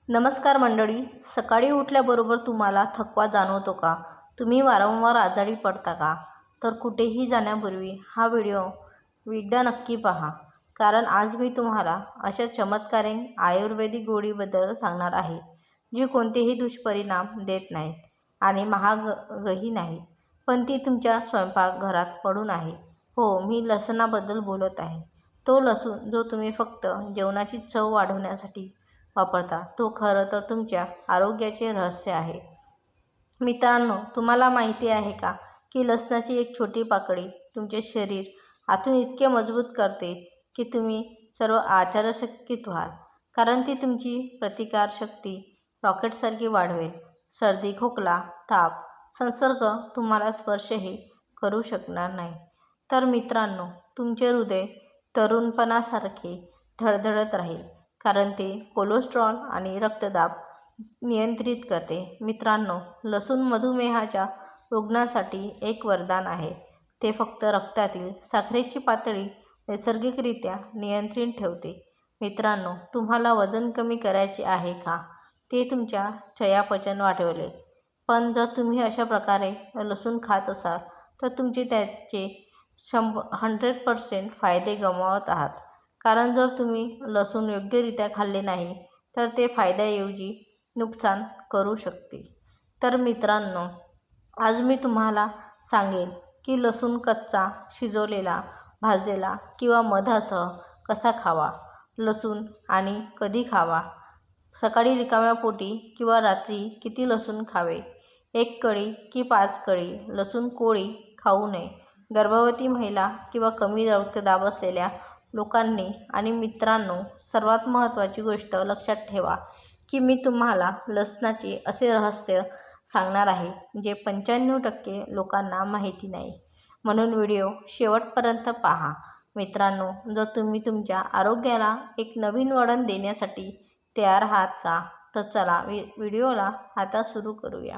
नमस्कार मंडळी. सकाळी उठल्याबरोबर तुम्हाला थकवा जाणवतो का? तुम्ही वारंवार आजारी पडता का? तर कुठेही जाण्यापूर्वी हा व्हिडिओ एकदा नक्की पहा, कारण आज मी तुम्हाला अशा चमत्कारिक आयुर्वेदिक गोळीबद्दल सांगणार आहे, जी कोणतेही दुष्परिणाम देत नाहीत आणि महागही नाहीत, पण ती तुमच्या स्वयंपाकघरात पडून आहे. हो, मी लसणाबद्दल बोलत आहे. तो लसूण जो तुम्ही फक्त जेवणाची चव वाढवण्यासाठी वापरता, तो खरं तर तुमच्या आरोग्याचे रहस्य आहे. मित्रांनो, तुम्हाला माहिती आहे का की लसणाची एक छोटी पाकळी तुमचे शरीर आतून इतके मजबूत करते की तुम्ही सर्व आश्चर्यचकित व्हाल, कारण ती तुमची प्रतिकारशक्ती रॉकेटसारखी वाढवेल. सर्दी, खोकला, ताप, संसर्ग तुम्हाला स्पर्शही करू शकणार नाही. तर मित्रांनो, तुमचे हृदय तरुणपणासारखे धडधडत राहील, कारण ते कोलेस्ट्रॉल आणि रक्तदाब नियंत्रित करते. मित्रांनो, लसूण मधुमेहाच्या रुग्णांसाठी एक वरदान आहे. ते फक्त रक्तातील साखरेची पातळी नैसर्गिकरित्या नियंत्रित ठेवते. मित्रांनो, तुम्हाला वजन कमी करायचे आहे का? ते तुमच्या चयापचय वाढवेल. पण जर तुम्ही अशा प्रकारे लसूण खात असाल तर तुमचे त्याचे 100% फायदे गमावत आहात. कारण जर तुम्ही लसूण योग्यरित्या खाल्ले नाही तर ते फायद्याऐवजी नुकसान करू शकते. तर मित्रांनो, आज मी तुम्हाला सांगेन की लसूण कच्चा, शिजवलेला, भाजलेला किंवा मधासह कसा खावा, लसूण आणि कधी खावा, सकाळी रिकाम्या पोटी किंवा रात्री किती लसूण खावे, 1 कळी की 5 कळी लसूण कोळी खाऊ नये, गर्भवती महिला किंवा कमी रक्तदाब असलेल्या लोकांनी. आणि मित्रांनो, सर्वात महत्त्वाची गोष्ट लक्षात ठेवा की मी तुम्हाला लसणाचे असे रहस्य सांगणार आहे जे 95% लोकांना माहिती नाही. म्हणून व्हिडिओ शेवटपर्यंत पहा. मित्रांनो, जर तुम्ही तुमच्या आरोग्याला एक नवीन वळण देण्यासाठी तयार आहात का, तर चला व्हिडिओला आता सुरू करूया.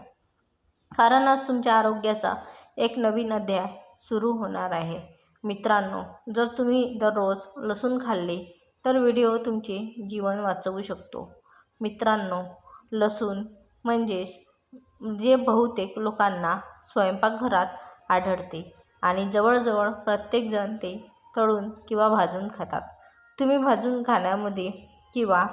कारण आज तुमच्या आरोग्याचा एक नवीन अध्याय सुरू होणार आहे. मित्रांनो, जर तुम्ही दररोज लसूण खाल्ले तर व्हिडिओ तुमचे जीवन वाचवू शकतो. मित्रांनो, लसूण म्हणजेच जे बहुतेक लोकांना स्वयंपाकघरात आढळते आणि जवळजवळ प्रत्येकजण ते तळून किंवा भाजून खातात. तुम्ही भाजून खाण्यामध्ये किंवा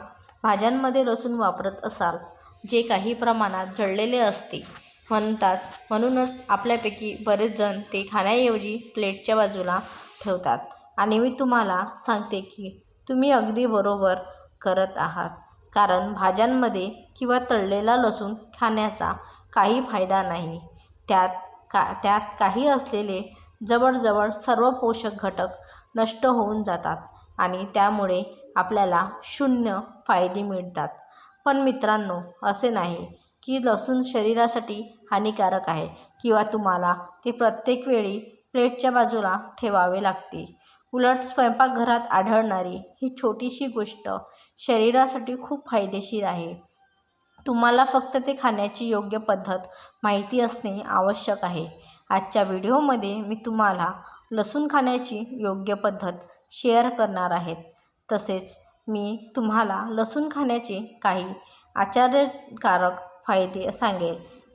भाज्यांमध्ये लसूण वापरत असाल, जे काही प्रमाणात जळलेले असते म्हणतात. म्हणूनच आपल्यापैकी बरेच जण ते खाण्याऐवजी प्लेटच्या बाजूला ठेवतात. आणि मी तुम्हाला सांगते की तुम्ही अगदी बरोबर करत आहात, कारण भाज्यांमध्ये किंवा तळलेला लसूण खाण्याचा काही फायदा नाही. त्यात काही असलेले जवळजवळ सर्व पोषक घटक नष्ट होऊन जातात आणि त्यामुळे आपल्याला 0 फायदे मिळतात. पण मित्रांनो, असे नाही की लसूण शरीरासाठी हानिकारक आहे किंवा तुम्हाला ते प्रत्येक वेळी प्लेटच्या बाजूला ठेवावे लागते. उलट स्वयंपाकघरात आढळणारी ही छोटीशी गोष्ट शरीरासाठी खूप फायदेशीर आहे. तुम्हाला फक्त ते खाण्याची योग्य पद्धत माहिती असणे आवश्यक आहे. आजच्या व्हिडिओमध्ये मी तुम्हाला लसूण खाण्याची योग्य पद्धत शेअर करणार आहे. तसेच मी तुम्हाला लसूण खाण्याचे काही आश्चर्यकारक फायदे सांगेन.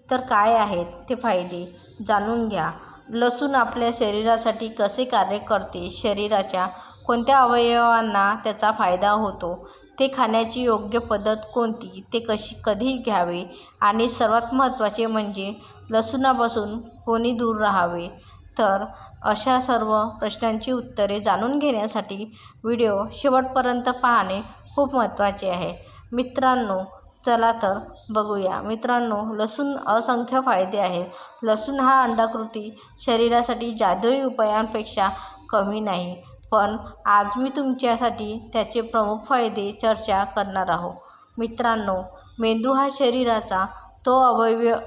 तर काय आहेत ते फायदे जाणून घ्या. लसूण आपल्या शरीरासाठी कसे कार्य करते, शरीराच्या कोणत्या अवयवांना त्याचा फायदा होतो, ते खाण्याची योग्य पद्धत कोणती, ते कधी घ्यावे आणि सर्वात महत्त्वाचे म्हणजे लसूणापासून कोणी दूर राहावे. तर अशा सर्व प्रश्नांची उत्तरे जाणून घेण्यासाठी व्हिडिओ शेवटपर्यंत पाहणे खूप महत्त्वाचे आहे. मित्रांनो, चला तर बघूया. मित्रांनो, लसूण असंख्य फायदे आहेत. लसूण हा अंडाकृती शरीरासाठी जादुई उपायांपेक्षा कमी नाही. पण आज मी तुमच्यासाठी त्याचे प्रमुख फायदे चर्चा करणार आहोत. मित्रांनो, मेंदू हा शरीराचा तो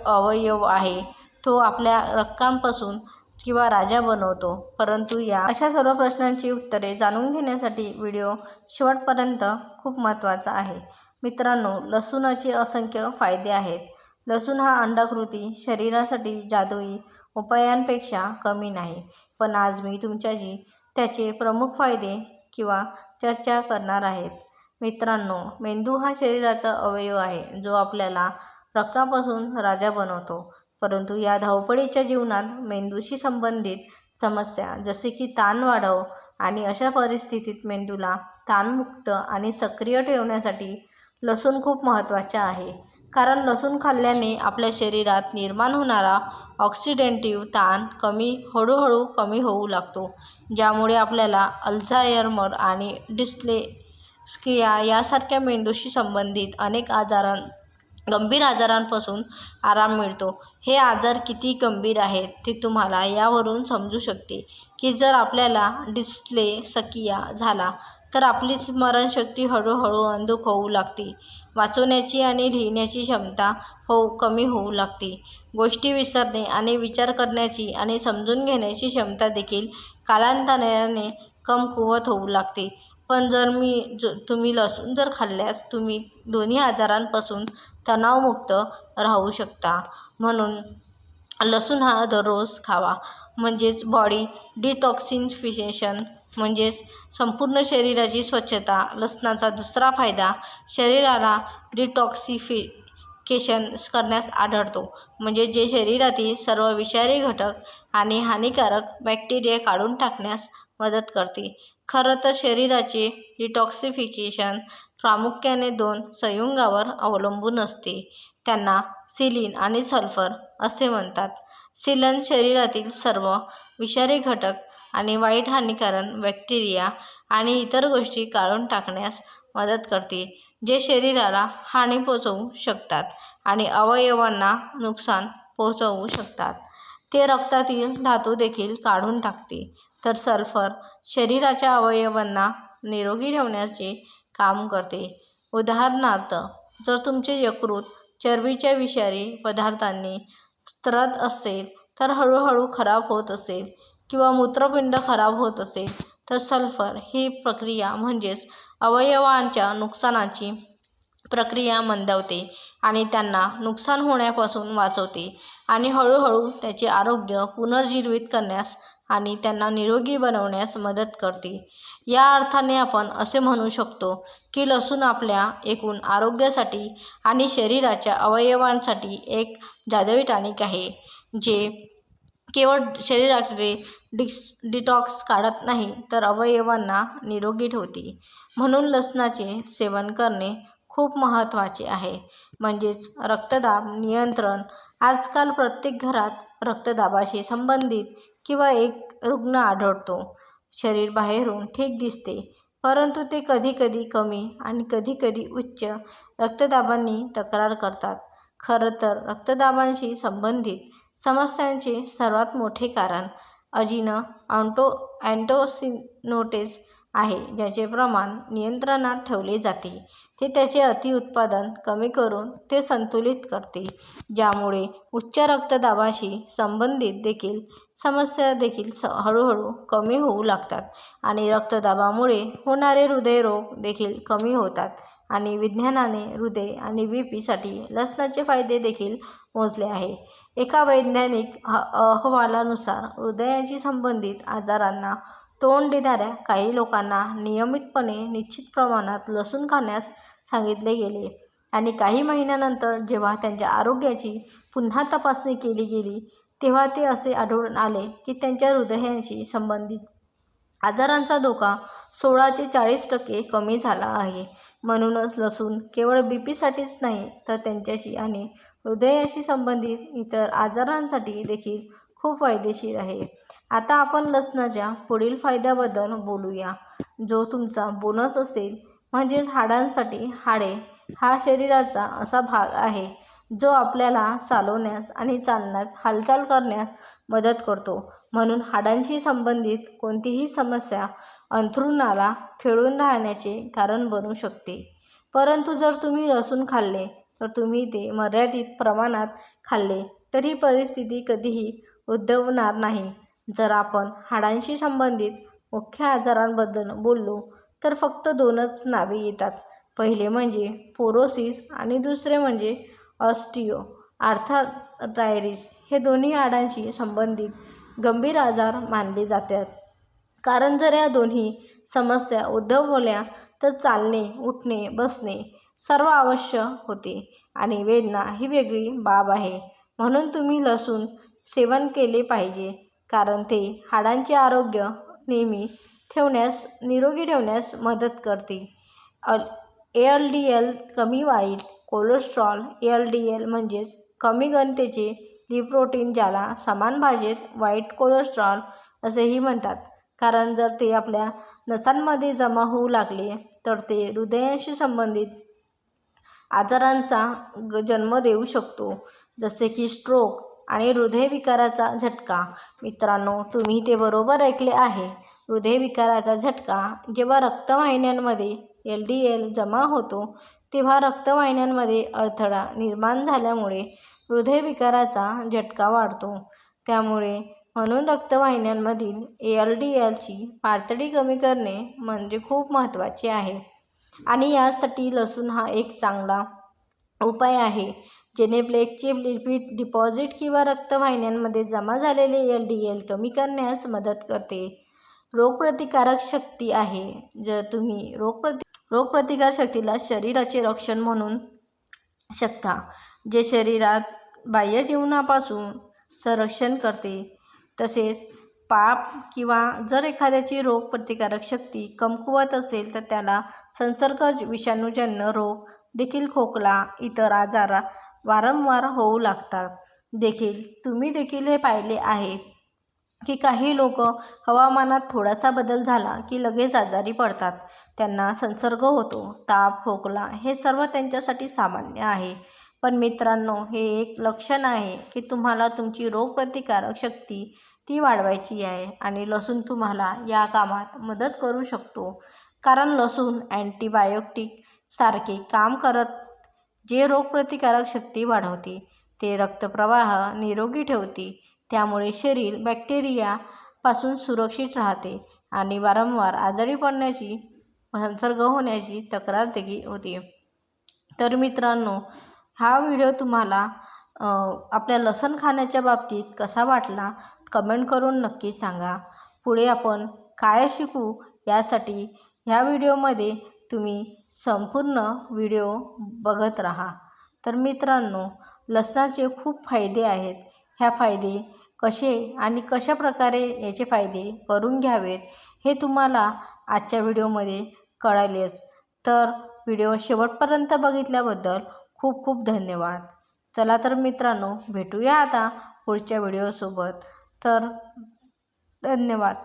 अवयव आहे. तो आपल्या रक्तापासून किंवा राजा बनवतो. परंतु या अशा सर्व प्रश्नांची उत्तरे जाणून घेण्यासाठी व्हिडिओ शेवटपर्यंत खूप महत्त्वाचा आहे. मित्रांनो, लसूणाचे असंख्य फायदे आहेत. लसूण हा अंडाकृती शरीरासाठी जादुई उपायांपेक्षा कमी नाही. पण आज मी तुमच्याशी त्याचे प्रमुख फायदे किंवा चर्चा करणार आहे. मित्रांनो, मेंदू हा शरीराचा अवयव आहे जो आपल्याला रक्तापासून राजा बनवतो. परंतु या धावपळीच्या जीवनात मेंदूशी संबंधित समस्या जसे की ताण वाढव आणि अशा परिस्थितीत मेंदूला ताणमुक्त आणि सक्रिय ठेवण्यासाठी लसूण खूप महत्त्वाचे आहे. कारण लसूण खाल्ल्याने आपल्या शरीरात निर्माण होणारा ऑक्सिडेटिव्ह ताण हळूहळू कमी होऊ लागतो, ज्यामुळे आपल्याला अल्झायमर आणि डिस्लेक्सिया यासारख्या मेंदूशी संबंधित अनेक गंभीर आजारांपासून आराम मिळतो. हे आजार किती गंभीर आहेत ते तुम्हाला यावरून समजू शकते की जर आपल्याला डिस्लेक्सिया झाला तर आपली स्मरणशक्ती हळूहळू अंधुक होऊ लागते, वाचण्याची आणि लिहिण्याची क्षमता कमी होऊ लागते, गोष्टी विसरणे आणि विचार करण्याची आणि समजून घेण्याची क्षमता देखील कालांतराने कमकुवत होऊ लागते. पण तुम्ही लसूण खाल्ल्यास तुम्ही दोन्ही आजारांपासून तणावमुक्त राहू शकता. म्हणून लसूण हा दररोज खावा. म्हणजेच बॉडी डिटॉक्सिफिकेशन म्हणजेच संपूर्ण शरीराची स्वच्छता. लसणाचा दुसरा फायदा शरीराला डिटॉक्सिफिकेशन करण्यास आढळतो, म्हणजे जे शरीरातील सर्व विषारी घटक आणि हानिकारक बॅक्टेरिया काढून टाकण्यास मदत करते. खरं तर शरीराचे डिटॉक्सिफिकेशन प्रामुख्याने 2 संयुगांवर अवलंबून असते. त्यांना सिलिन आणि सल्फर असे म्हणतात. सिलिन शरीरातील सर्व विषारी घटक आणि वाईट हानिकारक बॅक्टेरिया आणि इतर गोष्टी काढून टाकण्यास मदत करते, जे शरीराला हानी पोहोचवू शकतात आणि अवयवांना नुकसान पोहोचवू शकतात. ते रक्तातील धातू देखील काढून टाकते. तर सल्फर शरीराच्या अवयवांना निरोगी ठेवण्याचे काम करते. उदाहरणार्थ, जर तुमचे यकृत चरबीच्या विषारी पदार्थांनी त्रस्त असेल तर हळूहळू खराब होत असेल किंवा मूत्रपिंड खराब होत असेल तर सल्फर ही प्रक्रिया म्हणजेच अवयवांच्या नुकसानाची प्रक्रिया मंदावते आणि त्यांना नुकसान होण्यापासून वाचवते आणि हळूहळू त्याचे आरोग्य पुनर्जीवित करण्यास आणि त्यांना निरोगी बनवण्यास मदत करते. या अर्थाने आपण असे म्हणू शकतो की लसूण आपल्या एकूण आरोग्यासाठी आणि शरीराच्या अवयवांसाठी एक जादुई टॉनिक आहे, जे केवळ शरीराकडे डिटॉक्स काढत नाही तर अवयवांना निरोगी ठेवते. म्हणून लसणाचे सेवन करणे खूप महत्त्वाचे आहे. म्हणजेच रक्तदाब नियंत्रण. आजकाल प्रत्येक घरात रक्तदाबाशी संबंधित किंवा एक रुग्ण आढळतो. शरीर बाहेरून ठीक दिसते, परंतु ते कधीकधी कमी आणि कधीकधी उच्च रक्तदाबाने तक्रार करतात. खरं तर रक्तदाबाशी संबंधित समस्यांचे सर्वात मोठे कारण अँटोसिनोटेज आहे, ज्याचे प्रमाण नियंत्रणात ठेवले जाते. ते त्याचे अतिउत्पादन कमी करून ते संतुलित करते, ज्यामुळे उच्च रक्तदाबाशी संबंधित समस्या देखील हळूहळू कमी होऊ लागतात आणि रक्तदाबामुळे होणारे हृदयरोग देखील कमी होतात. आणि विज्ञानाने हृदय आणि BP साठी लसणाचे फायदे देखील मोजले आहे. एका वैज्ञानिक अहवालानुसार हृदयाशी संबंधित आजारांना तोंड देणाऱ्या काही लोकांना नियमितपणे निश्चित प्रमाणात लसूण खाण्यास सांगितले गेले आणि काही महिन्यानंतर जेव्हा त्यांच्या आरोग्याची पुन्हा तपासणी केली गेली तेव्हा ते असे आढळून आले की त्यांच्या हृदयाशी संबंधित आजारांचा धोका 16 ते 40% कमी झाला आहे. म्हणूनच लसूण केवळ BP साठीच नाही तर त्यांच्याशी आणि हृदयाशी संबंधित इतर आजारांसाठी देखील खूप फायदेशीर आहे. आता आपण लसणाच्या पुढील फायद्याबद्दल बोलूया, जो तुमचा बोनस असेल. म्हणजेच हाडांसाठी. हाडे हा शरीराचा असा भाग आहे जो आपल्याला चालण्यास आणि चालण्यास हालचाल करण्यास मदत करतो. म्हणून हाडांशी संबंधित कोणतीही समस्या अंथरुणाला खिळून राहण्याचे कारण बनू शकते. परंतु जर तुम्ही लसूण खाल्ले तर तुम्ही ते मर्यादित प्रमाणात खाल्ले तर ही परिस्थिती कधीही उद्भवणार नाही. जर आपण हाडांशी संबंधित मुख्य आजारांबद्दल बोललो तर फक्त 2च नावे येतात. पहिले म्हणजे पोरोसिस आणि दुसरे म्हणजे ऑस्टिओ आर्थरायटिस. हे दोन्ही हाडांशी संबंधित गंभीर आजार मानले जातात. कारण जर या दोन्ही समस्या उद्भवल्या तर चालणे, उठणे, बसणे सर्व आवश्यक होते आणि वेदना ही वेगळी बाब आहे. म्हणून तुम्ही लसूण सेवन केले पाहिजे, कारण ते हाडांचे आरोग्य नेहमी निरोगी ठेवण्यास मदत करते. LDL कमी वाईट कोलेस्ट्रॉल. LDL म्हणजेच कमी घनतेचे लिपोप्रोटीन, ज्याला समान भाषेत वाईट कोलेस्ट्रॉल असेही म्हणतात, कारण जर ते आपल्या नसांमध्ये जमा होऊ लागले तर ते हृदयाशी संबंधित आजारांचा जन्म देऊ शकतो, जसे की स्ट्रोक आणि हृदयविकाराचा झटका. मित्रांनो, तुम्ही ते बरोबर ऐकले आहे. हृदयविकाराचा झटका. जेव्हा रक्तवाहिन्यांमध्ये LDL जमा होतो तेव्हा रक्तवाहिन्यांमध्ये अडथळा निर्माण झाल्यामुळे हृदयविकाराचा झटका वाढतो. म्हणून रक्तवाहिन्यांमधील LDLची पातळी कमी करणे म्हणजे खूप महत्त्वाचे आहे. आणि यासाठी लसूण हा एक चांगला उपाय आहे, जेणे प्लेगचे लिपिड डिपॉझिट किंवा रक्तवाहिन्यांमध्ये जमा झालेले LDL कमी करण्यास मदत करते. रोगप्रतिकारक शक्ती आहे. जर तुम्ही रोगप्रतिकारक शक्तीला शरीराचे रक्षण म्हणू शकता, जे शरीरात बाह्य जीवनापासून संरक्षण करते. तसेच पाप किंवा जर एखाद्याची रोगप्रतिकारक शक्ती कमकुवत असेल तर त्याला संसर्ग विषाणूजन्य रोग देखील, खोकला, इतर आजार वारंवार होऊ लागतात. तुम्ही देखील हे पाहिले आहे की काही लोक हवामानात थोडासा बदल झाला की लगेच आजारी पडतात. त्यांना संसर्ग होतो. ताप, खोकला हे सर्व त्यांच्यासाठी सामान्य आहे. पण मित्रांनो, हे एक लक्षण आहे की तुम्हाला तुमची रोगप्रतिकारक शक्ती ती वाढवायची आहे आणि लसूण तुम्हाला या कामात मदत करू शकतो. कारण लसूण अँटीबायोटिक सारखे काम करत, जे रोगप्रतिकारक शक्ती वाढवते. ते रक्तप्रवाह निरोगी ठेवते, त्यामुळे शरीर बॅक्टेरियापासून सुरक्षित राहते आणि वारंवार आजारी पडण्याची, संसर्ग होण्याची तक्रार देखील होते. तर मित्रांनो, हा व्हिडिओ तुम्हाला आपल्या लसूण खाण्याच्या बाबतीत कसा वाटला कमेंट करून नक्की सांगा. पुढे आपण काय शिकू यासाठी ह्या व्हिडिओमध्ये तुम्ही संपूर्ण व्हिडिओ बघत राहा. तर मित्रांनो, लसणाचे खूप फायदे आहेत. ह्या फायदे कसे आणि कशा प्रकारे याचे फायदे करून घ्यावेत हे तुम्हाला आजच्या व्हिडिओमध्ये कळालेच. तर व्हिडिओ शेवटपर्यंत बघितल्याबद्दल खूप खूप धन्यवाद. चला तर मित्रांनो, भेटूया आता पुढच्या व्हिडिओसोबत. तर धन्यवाद.